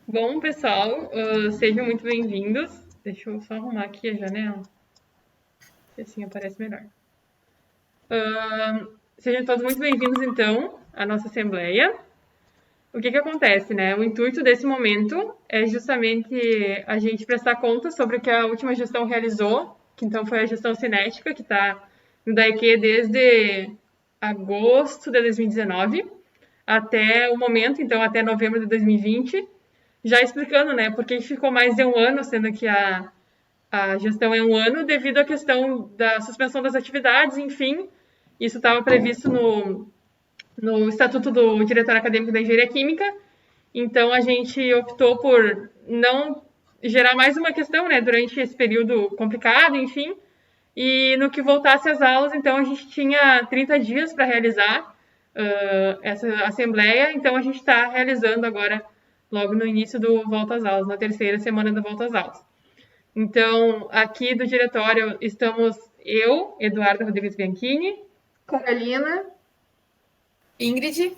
Bom, pessoal, sejam muito bem-vindos. Deixa eu só arrumar aqui a janela, que assim aparece melhor. Sejam todos muito bem-vindos, então, à nossa Assembleia. O que acontece, né? O intuito desse momento é justamente a gente prestar conta sobre o que a última gestão realizou, que então foi a gestão cinética, que está no DAEQ desde agosto de 2019 até o momento, então até novembro de 2020, já explicando, né, porque ficou mais de um ano, sendo que a gestão é um ano, devido à questão da suspensão das atividades, enfim, isso estava previsto no Estatuto do Diretor Acadêmico da Engenharia Química, então a gente optou por não gerar mais uma questão, né, durante esse período complicado, enfim, e no que voltasse às aulas, então a gente tinha 30 dias para realizar essa assembleia, então a gente está realizando agora, logo no início do volta às aulas, na terceira semana da volta às aulas. Então, aqui do diretório estamos eu, Eduardo Rodrigues Bianchini, Carolina. Ingrid.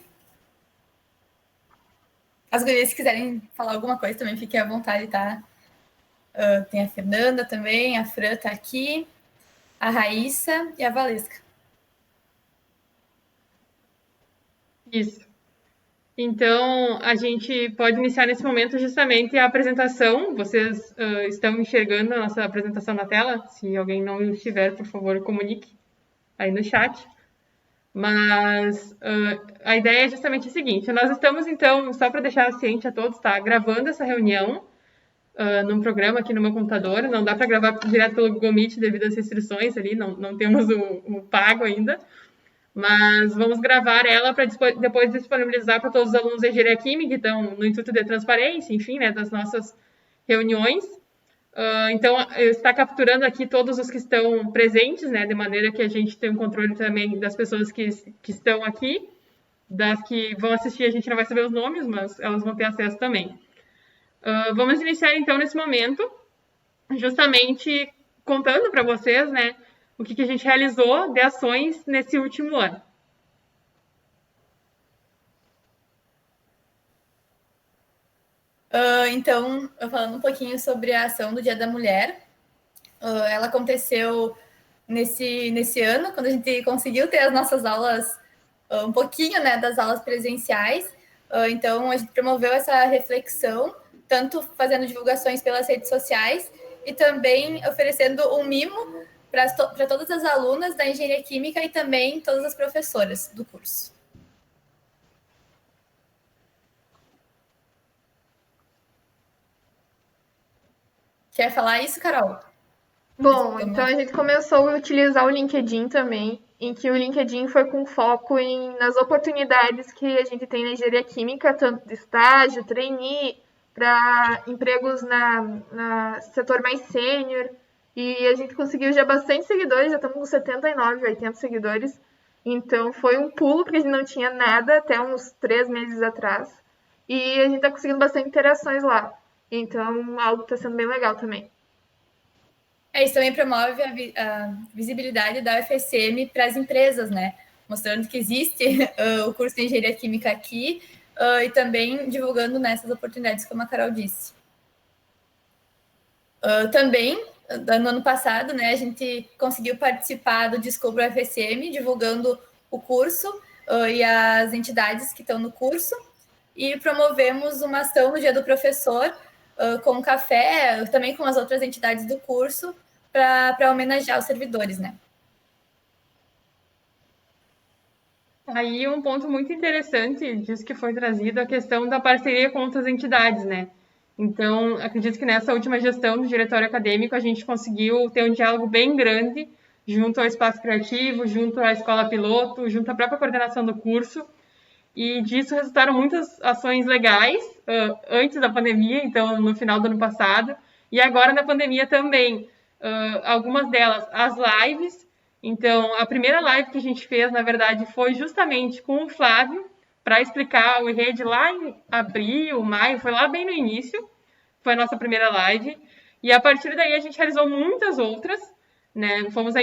As gurias, se quiserem falar alguma coisa, também fiquem à vontade, tá? Tem a Fernanda também, a Fran tá aqui, a Raíssa e a Valesca. Isso. Então, a gente pode iniciar nesse momento justamente a apresentação. Vocês estão enxergando a nossa apresentação na tela? Se alguém não estiver, por favor, comunique aí no chat. Mas a ideia é justamente a seguinte: nós estamos, então, só para deixar ciente a todos, tá? Gravando essa reunião num programa aqui no meu computador. Não dá para gravar direto pelo Google Meet devido às restrições ali, não temos o pago ainda. Mas vamos gravar ela para depois disponibilizar para todos os alunos da engenharia química, então, no intuito de transparência, enfim, né, das nossas reuniões. Então, está capturando aqui todos os que estão presentes, né, de maneira que a gente tem um controle também das pessoas que estão aqui. Das que vão assistir, a gente não vai saber os nomes, mas elas vão ter acesso também. Vamos iniciar, então, nesse momento, justamente contando para vocês, né, o que a gente realizou de ações nesse último ano. Então, falando um pouquinho sobre a ação do Dia da Mulher, ela aconteceu nesse ano, quando a gente conseguiu ter as nossas aulas, um pouquinho, né, das aulas presenciais. Então, a gente promoveu essa reflexão, tanto fazendo divulgações pelas redes sociais e também oferecendo um mimo para todas as alunas da engenharia química e também todas as professoras do curso. Quer falar isso, Carol? Bom, então a gente começou a utilizar o LinkedIn também, em que o LinkedIn foi com foco nas oportunidades que a gente tem na engenharia química, tanto de estágio, trainee, para empregos na setor mais sênior. E a gente conseguiu já bastante seguidores, já estamos com 79, 80 seguidores. Então foi um pulo, porque a gente não tinha nada até uns 3 meses atrás. E a gente está conseguindo bastante interações lá. Então algo está sendo bem legal também. Isso também promove a visibilidade da UFSM para as empresas, né? Mostrando que existe o curso de Engenharia Química aqui e também divulgando nessas oportunidades, como a Carol disse. Também, no ano passado, né, a gente conseguiu participar do Descubra UFSM, divulgando o curso e as entidades que estão no curso, e promovemos uma ação no Dia do Professor, com um café, também com as outras entidades do curso, para homenagear os servidores, né? Aí um ponto muito interessante disso que foi trazido, a questão da parceria com outras entidades, né? Então, acredito que nessa última gestão do diretório acadêmico a gente conseguiu ter um diálogo bem grande junto ao Espaço Criativo, junto à Escola Piloto, junto à própria coordenação do curso, e disso resultaram muitas ações legais antes da pandemia, então no final do ano passado, e agora na pandemia também. Algumas delas, as lives. Então, a primeira live que a gente fez, na verdade, foi justamente com o Flávio, para explicar o enredo lá em abril, maio, foi lá bem no início, foi a nossa primeira live. E a partir daí a gente realizou muitas outras, né? Fomos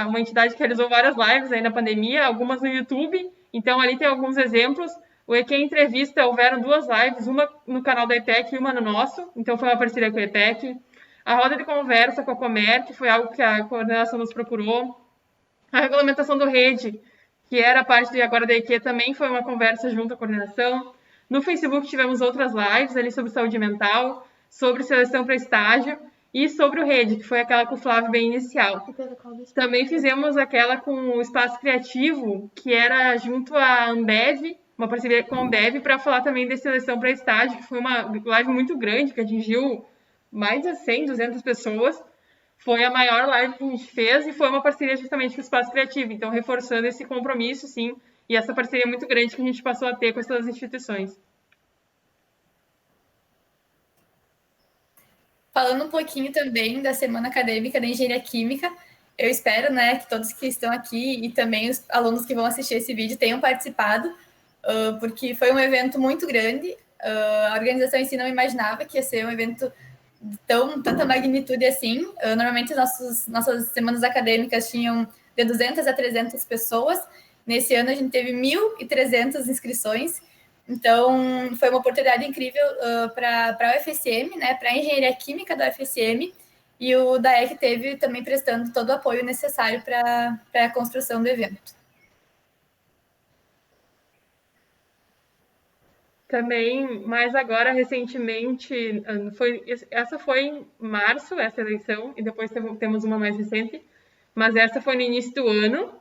uma entidade que realizou várias lives aí na pandemia, algumas no YouTube. Então ali tem alguns exemplos. O EQ Entrevista, houveram 2 lives, uma no canal da ETEC e uma no nosso, então foi uma parceria com a ETEC. A roda de conversa com a Comer, que foi algo que a coordenação nos procurou. A regulamentação do Rede, que era a parte de agora da EQ, também foi uma conversa junto à coordenação. No Facebook tivemos outras lives ali sobre saúde mental, sobre seleção para estágio e sobre o Rede, que foi aquela com o Flávio bem inicial. Também fizemos aquela com o Espaço Criativo, que era junto à Ambev, uma parceria com a Ambev, para falar também de seleção para estágio, que foi uma live muito grande, que atingiu mais de 100, 200 pessoas. Foi a maior live que a gente fez e foi uma parceria justamente com o Espaço Criativo. Então, reforçando esse compromisso, sim, e essa parceria muito grande que a gente passou a ter com essas instituições. Falando um pouquinho também da Semana Acadêmica da Engenharia Química, eu espero, né, que todos que estão aqui e também os alunos que vão assistir esse vídeo tenham participado, porque foi um evento muito grande. A organização em si não imaginava que ia ser um evento de tanta magnitude assim. Normalmente nossas semanas acadêmicas tinham de 200 a 300 pessoas. Nesse ano a gente teve 1.300 inscrições. Então, foi uma oportunidade incrível para a UFSM, né, para a Engenharia Química da UFSM, e o DAEC teve também prestando todo o apoio necessário para a construção do evento. Também, mais agora, recentemente, essa foi em março, essa eleição, e depois temos uma mais recente, mas essa foi no início do ano,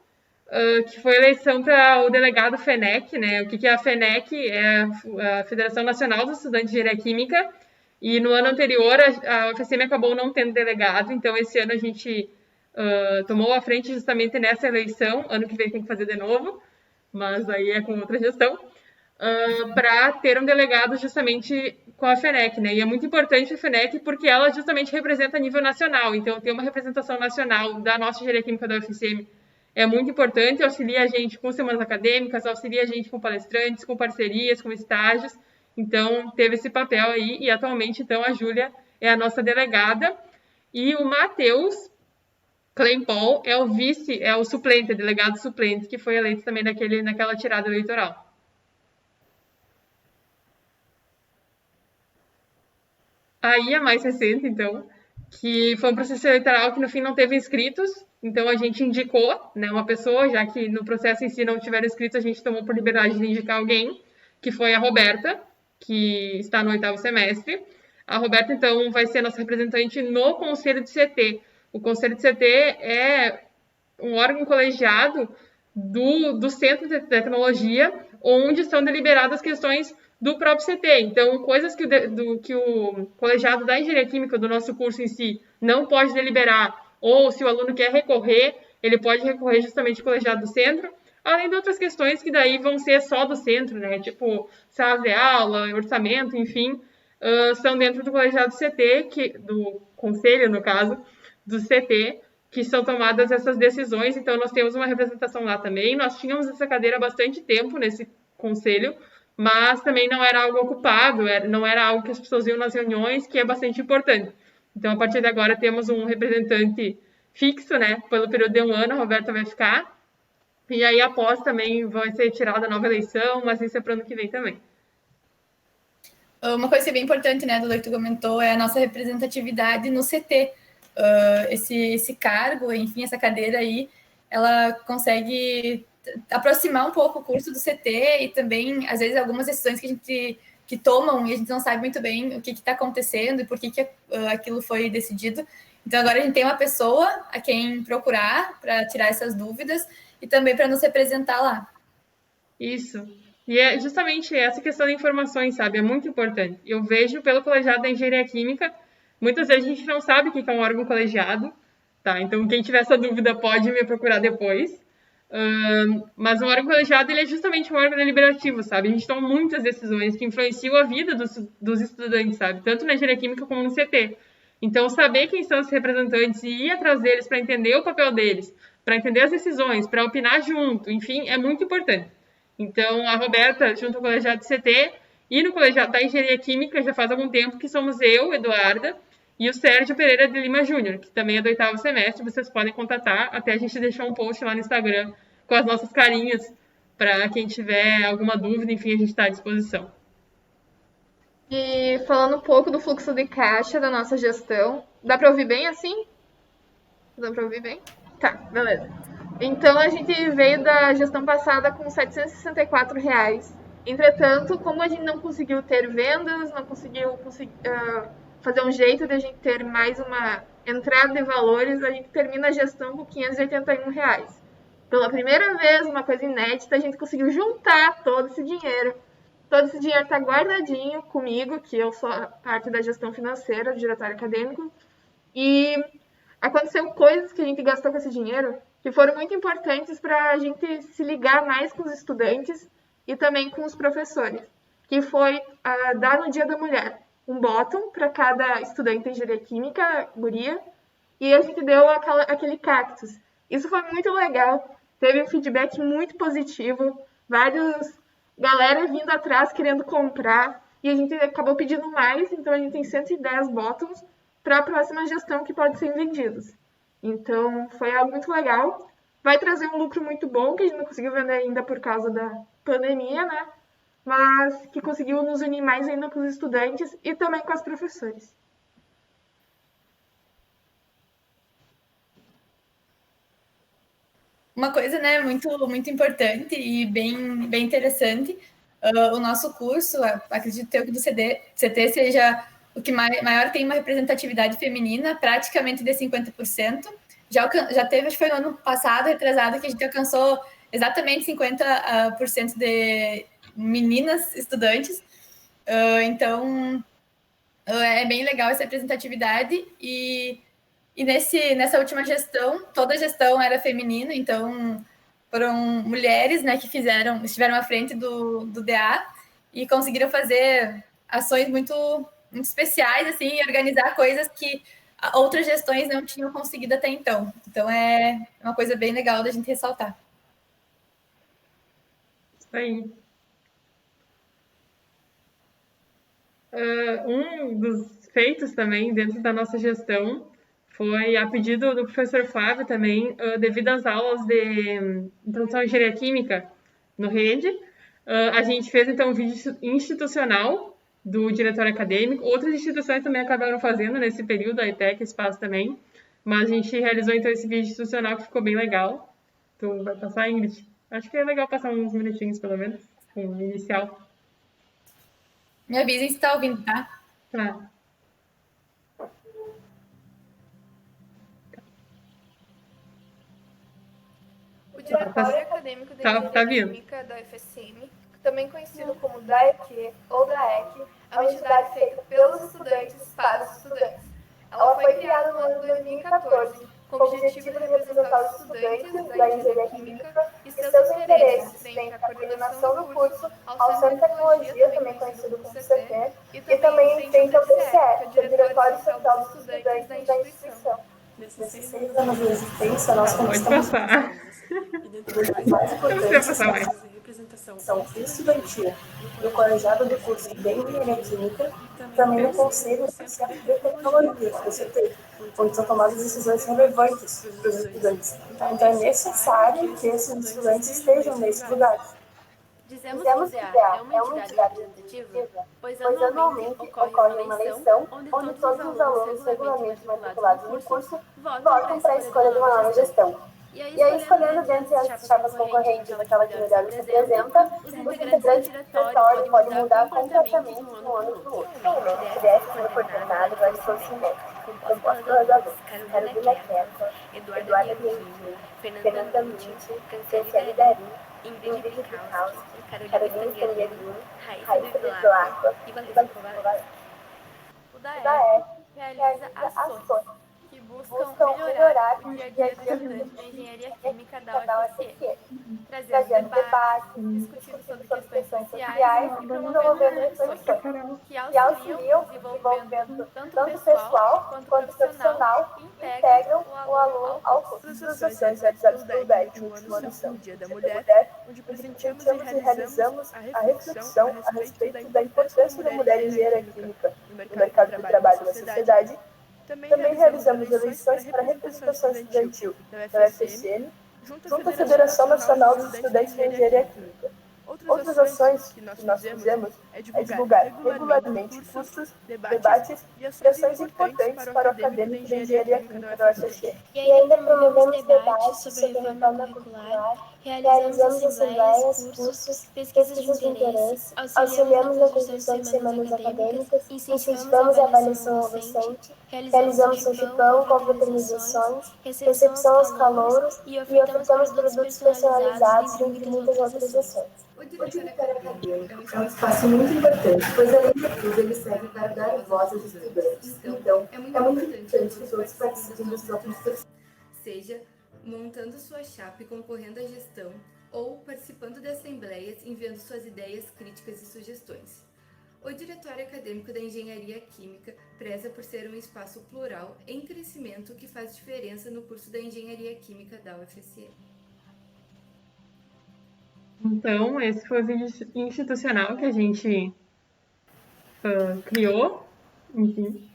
que foi a eleição para o delegado FENEC, né? O que é a FENEC? É a Federação Nacional dos Estudantes de Engenharia Química, e no ano anterior a UFSM acabou não tendo delegado, então esse ano a gente tomou a frente justamente nessa eleição, ano que vem tem que fazer de novo, mas aí é com outra gestão, para ter um delegado justamente com a FENEC, né? E é muito importante a FENEC porque ela justamente representa a nível nacional, então ter uma representação nacional da nossa Engenharia Química da UFSM é muito importante, auxilia a gente com semanas acadêmicas, auxilia a gente com palestrantes, com parcerias, com estágios. Então, teve esse papel aí e atualmente, então, a Júlia é a nossa delegada e o Matheus Kleinpaul é o vice, é o suplente, delegado suplente, que foi eleito também naquela tirada eleitoral. Aí, a mais recente, então, que foi um processo eleitoral que no fim não teve inscritos, então a gente indicou, né, uma pessoa, já que no processo em si não tiveram inscritos, a gente tomou por liberdade de indicar alguém, que foi a Roberta, que está no 8º semestre. A Roberta, então, vai ser nossa representante no Conselho de CT. O Conselho de CT é um órgão colegiado do Centro de Tecnologia, onde são deliberadas questões do próprio CT. Então, coisas que o colegiado da Engenharia Química do nosso curso em si não pode deliberar, ou se o aluno quer recorrer, ele pode recorrer justamente ao colegiado do centro, além de outras questões que daí vão ser só do centro, né? Tipo, salas de aula, orçamento, enfim, são dentro do colegiado CT, do conselho, no caso, do CT, que são tomadas essas decisões. Então, nós temos uma representação lá também. Nós tínhamos essa cadeira há bastante tempo nesse conselho, mas também não era algo ocupado, não era algo que as pessoas iam nas reuniões, que é bastante importante. Então, a partir de agora, temos um representante fixo, né? Pelo período de um ano, a Roberta vai ficar. E aí, após também, vai ser tirada a nova eleição, mas isso é para o ano que vem também. Uma coisa que é bem importante, né, Duda, que tu comentou, é a nossa representatividade no CT. Esse cargo, enfim, essa cadeira aí, ela consegue aproximar um pouco o curso do CT e também, às vezes, algumas decisões que a gente que tomam e a gente não sabe muito bem o que está acontecendo e por que aquilo foi decidido. Então, agora a gente tem uma pessoa a quem procurar para tirar essas dúvidas e também para nos representar lá. Isso. E é justamente essa questão de informações, sabe? É muito importante. Eu vejo pelo colegiado da Engenharia Química, muitas vezes a gente não sabe o que é um órgão colegiado, tá? Então, quem tiver essa dúvida pode me procurar depois. Mas o órgão colegiado ele é justamente um órgão deliberativo, sabe? A gente toma muitas decisões que influenciam a vida dos estudantes, sabe? Tanto na engenharia química como no CT. Então, saber quem são os representantes e ir atrás deles para entender o papel deles, para entender as decisões, para opinar junto, enfim, é muito importante. Então, a Roberta, junto ao colegiado do CT e no colegiado da engenharia química, já faz algum tempo que somos eu, Eduarda, e o Sérgio Pereira de Lima Júnior, que também é do 8º semestre, vocês podem contatar, até a gente deixar um post lá no Instagram com as nossas carinhas Para quem tiver alguma dúvida, enfim, a gente está à disposição. E falando um pouco do fluxo de caixa da nossa gestão, dá para ouvir bem assim? Dá para ouvir bem? Tá, beleza. Então a gente veio da gestão passada com R$ 764. Entretanto, como a gente não conseguiu ter vendas, não conseguiu fazer um jeito de a gente ter mais uma entrada de valores, a gente termina a gestão com R$ 581. Pela primeira vez, uma coisa inédita, a gente conseguiu juntar todo esse dinheiro. Todo esse dinheiro está guardadinho comigo, que eu sou parte da gestão financeira do diretório acadêmico. E aconteceu coisas que a gente gastou com esse dinheiro que foram muito importantes para a gente se ligar mais com os estudantes e também com os professores, que foi dar no Dia da Mulher um bottom para cada estudante de engenharia química, guria, e a gente deu aquele cactus. Isso foi muito legal, teve um feedback muito positivo, vários galera vindo atrás querendo comprar, e a gente acabou pedindo mais, então a gente tem 110 bottoms para a próxima gestão que pode ser vendidos. Então, foi algo muito legal. Vai trazer um lucro muito bom, que a gente não conseguiu vender ainda por causa da pandemia, né? Mas que conseguiu nos unir mais ainda com os estudantes e também com os professores. Uma coisa, né, muito, muito importante e bem interessante, o nosso curso, acredito eu que do CT seja o que maior tem uma representatividade feminina, praticamente de 50%. Já teve, acho que foi no ano passado, retrasado, que a gente alcançou exatamente 50% de meninas estudantes. Então, é bem legal essa representatividade. E nessa última gestão, toda a gestão era feminina, então foram mulheres, né, que estiveram à frente do DA e conseguiram fazer ações muito, muito especiais, assim, e organizar coisas que outras gestões não tinham conseguido até então. Então é uma coisa bem legal da gente ressaltar. Isso aí. Um dos feitos também dentro da nossa gestão foi, a pedido do professor Flávio também, devido às aulas de introdução à engenharia química no Rede, a gente fez então um vídeo institucional do diretório acadêmico. Outras instituições também acabaram fazendo nesse período, a ETEC, Espaço também, mas a gente realizou então esse vídeo institucional que ficou bem legal. Tu vai passar, Ingrid? Acho que é legal passar uns minutinhos, pelo menos, com inicial. Me avisem se está ouvindo, tá? Tá. O Diretório Acadêmico de Engenharia Química da UFSM, também conhecido como DAEQ ou DAEC, é uma entidade feita pelos estudantes para os estudantes. Ela foi criada no ano de 2014, com o objetivo de representar os estudantes da engenharia química e seus interesses, frente à coordenação do curso, ao Centro de Tecnologia, também conhecido como CT, e também em frente ao TCE, que é o Diretório Central dos Estudantes da instituição. Nesses 6 anos de existência, nós conquistamos Pode mais importantes passar mais. de representação estudantil do colegiado do curso de Engenharia Química, também no Conselho de Tecnologia, do CT, onde são tomadas decisões relevantes para os estudantes. Então é necessário que esses estudantes estejam nesse lugar. Dizemos que o DA é uma entidade representativa, pois anualmente ocorre uma eleição onde todos os alunos regularmente matriculados no curso votam para a escolha de uma nova gestão. E aí, escolhendo dentre as chapas concorrentes aquela que melhor os representa, os integrantes do diretório podem mudar completamente de um ano para o outro. O DF foi coordenado pela Escola Simétrica, composto pelas alunas Carolina Kerpa, Eduarda Bianchini, Fernanda Mitty, Canciele Darim, Ingrid Witkowski, Carolina Stanguerini, Raíssa Bevilacqua e Vanessa Kovacs. O DAEC realiza ações que buscam melhorar o dia a dia do estudante de engenharia química da UFSM, trazendo debates, discutindo sobre questões sociais e promovendo reflexões que auxiliam o desenvolvimento tanto pessoal quanto profissional e integram o aluno ao curso. Professores realizados pelo DAEC no último ano são o Dia da Mulher, onde discutimos e realizamos a reflexão a respeito da importância da mulher em engenharia química no mercado de trabalho da sociedade. Também realizamos eleições para a representação estudantil da UFSM, junto à Federação Nacional dos Estudantes de Engenharia Química. Outras ações que nós fizemos é divulgar regularmente cursos, debates e ações importantes para o acadêmico de Engenharia Química da UFSM. E ainda promovemos debates sobre reforma curricular, realizamos assembleias, cursos, pesquisas de interesse, auxiliamos na construção de semanas acadêmicas, incentivamos a avaliação docente, realizamos surgipão, confraternizações, recepção aos calouros e ofertamos produtos personalizados, dentre muitas outras ações. O diretório acadêmico é um espaço muito importante, pois além de tudo ele serve para dar voz aos estudantes. Então, é muito importante que todos participem da sua construção. Seja montando sua chapa e concorrendo à gestão, ou participando de assembleias enviando suas ideias, críticas e sugestões. O Diretório Acadêmico da Engenharia Química preza por ser um espaço plural em crescimento que faz diferença no curso da Engenharia Química da UFSM. Então, esse foi o vídeo institucional que a gente criou. Enfim.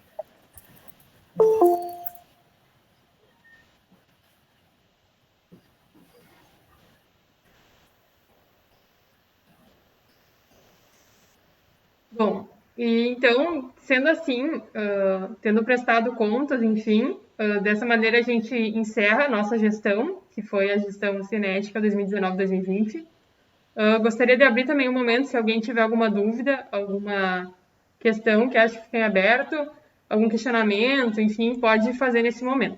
Bom, e então, sendo assim, tendo prestado contas, enfim, dessa maneira a gente encerra a nossa gestão, que foi a gestão cinética 2019-2020. Gostaria de abrir também um momento, se alguém tiver alguma dúvida, alguma questão que acha que fique em aberto, algum questionamento, enfim, pode fazer nesse momento.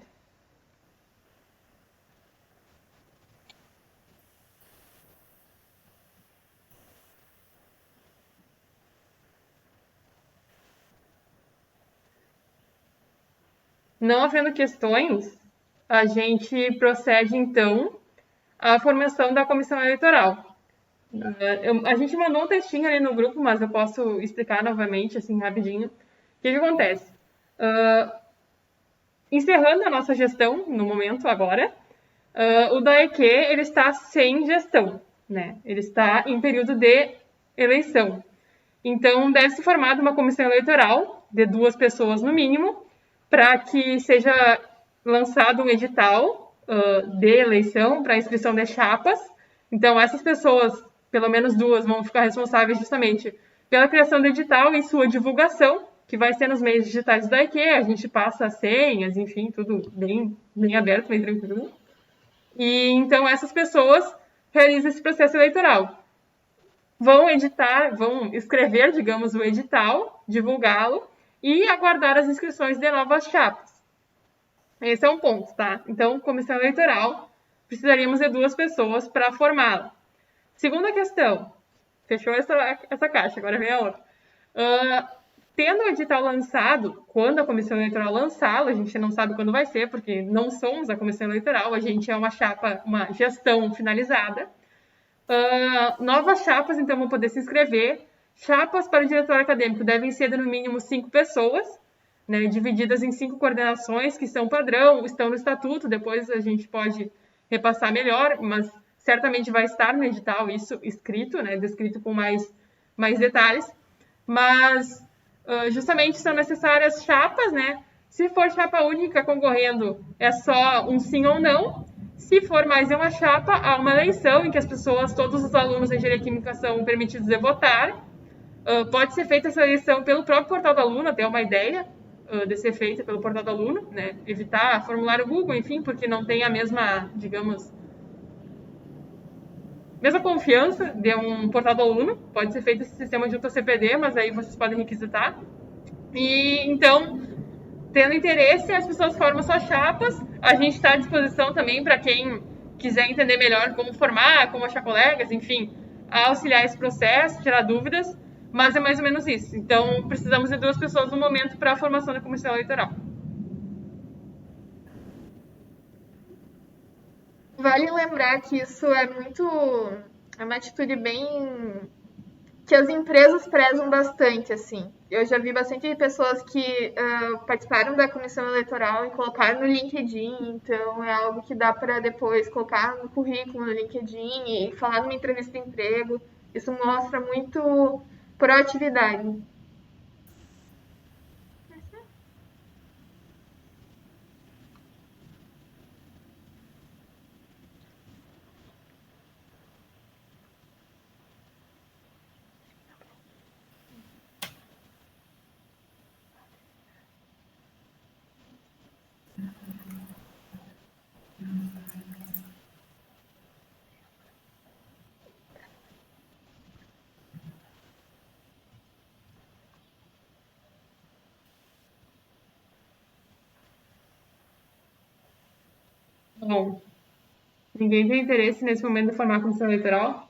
Não havendo questões, a gente procede, então, à formação da comissão eleitoral. A gente mandou um textinho ali no grupo, mas eu posso explicar novamente, assim, rapidinho. O que acontece? Encerrando a nossa gestão, no momento, agora, o DAEQ, ele está sem gestão, né? Ele está em período de eleição. Então, deve ser formada uma comissão eleitoral, de 2 pessoas no mínimo, para que seja lançado um edital de eleição para inscrição de chapas. Então, essas pessoas, pelo menos 2, vão ficar responsáveis justamente pela criação do edital e sua divulgação, que vai ser nos meios digitais do DAEQ. A gente passa senhas, enfim, tudo bem aberto, bem tranquilo. E então essas pessoas realizam esse processo eleitoral. Vão escrever, digamos, o edital, divulgá-lo e aguardar as inscrições de novas chapas. Esse é um ponto, tá? Então, comissão eleitoral, precisaríamos de 2 pessoas para formá-la. Segunda questão. Fechou essa caixa, agora vem a outra. Tendo o edital lançado, quando a comissão eleitoral lançá-lo, a gente não sabe quando vai ser, porque não somos a comissão eleitoral, a gente é uma gestão finalizada. Novas chapas, então, vão poder se inscrever. Chapas para o diretório acadêmico devem ser de no mínimo 5 pessoas, né, divididas em 5 coordenações, que são padrão, estão no estatuto, depois a gente pode repassar melhor, mas certamente vai estar no edital isso escrito, né, descrito com mais detalhes. Mas, justamente, são necessárias chapas, né? Se for chapa única concorrendo, é só um sim ou não. Se for mais de uma chapa, há uma eleição em que todos os alunos de engenharia química são permitidos de votar. Pode ser feita essa eleição pelo próprio portal do aluno, até uma ideia de ser feita pelo portal do aluno, né? Evitar formulário Google, enfim, porque não tem a mesma, digamos, mesma confiança de um portal do aluno. Pode ser feito esse sistema junto ao CPD, mas aí vocês podem requisitar. E, então, tendo interesse, as pessoas formam suas chapas. A gente está à disposição também para quem quiser entender melhor como formar, como achar colegas, enfim, a auxiliar esse processo, tirar dúvidas, mas é mais ou menos isso. Então, precisamos de 2 pessoas no momento para a formação da comissão eleitoral. Vale lembrar que isso é uma atitude bem que as empresas prezam bastante, assim. Eu já vi bastante pessoas que participaram da comissão eleitoral e colocaram no LinkedIn, então é algo que dá para depois colocar no currículo, no LinkedIn e falar numa entrevista de emprego. Isso mostra muito proatividade. Bom, ninguém tem interesse nesse momento de formar a comissão eleitoral?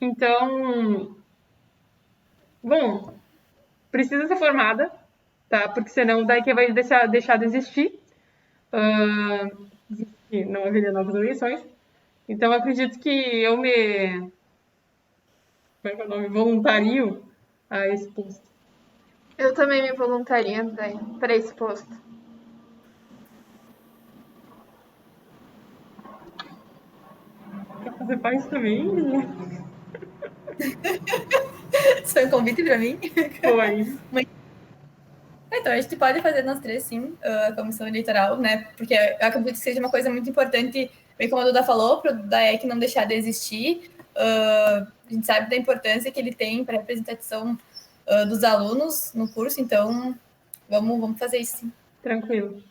Então, bom, precisa ser formada, tá? Porque senão daí que vai deixar de existir. Ah, que não haveria novas eleições. Então, eu acredito que eu me, como é que é o nome? Voluntario a esse posto. Eu também me voluntaria para esse posto. Quer fazer parte também? Isso foi um convite para mim? Foi. Então, a gente pode fazer nós três, sim, a comissão eleitoral, né? Porque eu acredito que seja uma coisa muito importante, bem como a Duda falou, para o DAEC não deixar de existir. A gente sabe da importância que ele tem para a representação dos alunos no curso, então vamos fazer isso, sim. Tranquilo.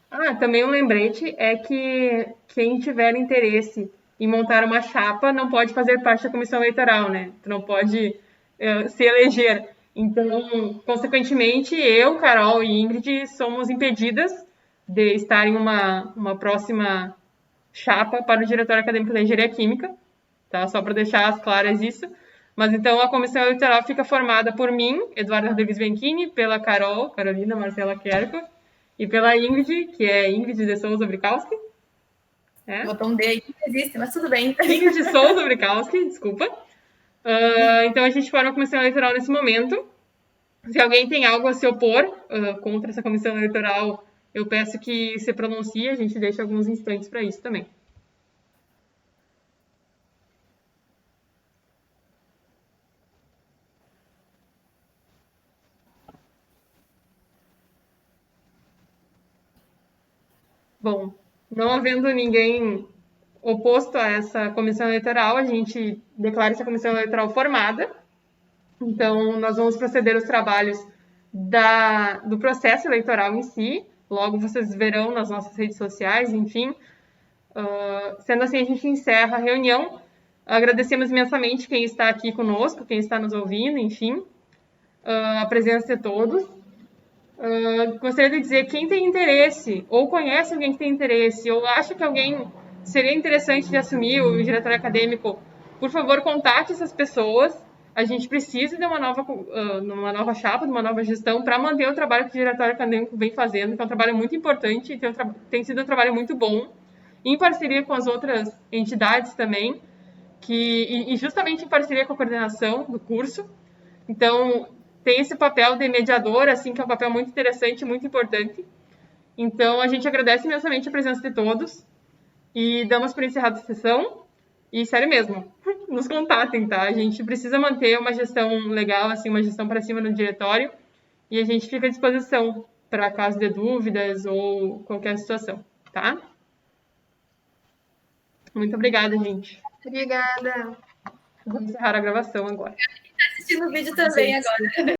Ah, também um lembrete é que quem tiver interesse em montar uma chapa não pode fazer parte da comissão eleitoral, né? Tu não pode se eleger. Então, consequentemente, eu, Carol e Ingrid somos impedidas de estar em uma próxima chapa para o Diretório Acadêmico da Engenharia Química, tá? Só para deixar as claras isso. Mas então a comissão eleitoral fica formada por mim, Eduardo Rodrigues Bianchini, pela Carol, Carolina Marcela Kerkhoff, e pela Ingrid, que é Ingrid de Souza Brikowski. Botou um D aí que não existe, mas tudo bem. Ingrid Souza Brikowski, desculpa. Então a gente forma a comissão eleitoral nesse momento. Se alguém tem algo a se opor contra essa comissão eleitoral, eu peço que se pronuncie, a gente deixa alguns instantes para isso também. Bom, não havendo ninguém oposto a essa comissão eleitoral, a gente declara essa comissão eleitoral formada. Então, nós vamos proceder aos trabalhos do processo eleitoral em si. Logo, vocês verão nas nossas redes sociais, enfim. Sendo assim, a gente encerra a reunião. Agradecemos imensamente quem está aqui conosco, quem está nos ouvindo, enfim. A presença de todos. Gostaria de dizer, quem tem interesse, ou conhece alguém que tem interesse, ou acha que alguém seria interessante de assumir o diretório acadêmico, por favor, contate essas pessoas. A gente precisa de uma nova chapa, de uma nova gestão, para manter o trabalho que o diretório acadêmico vem fazendo, que é um trabalho muito importante, tem sido um trabalho muito bom, em parceria com as outras entidades também, e justamente em parceria com a coordenação do curso. Então, tem esse papel de mediador, assim, que é um papel muito interessante, muito importante. Então, a gente agradece imensamente a presença de todos e damos por encerrada a sessão. E, sério mesmo, nos contatem, tá? A gente precisa manter uma gestão legal, assim, uma gestão para cima no diretório, e a gente fica à disposição para caso de dúvidas ou qualquer situação, tá? Muito obrigada, gente. Obrigada. Vamos encerrar a gravação agora. Assistindo o vídeo também agora.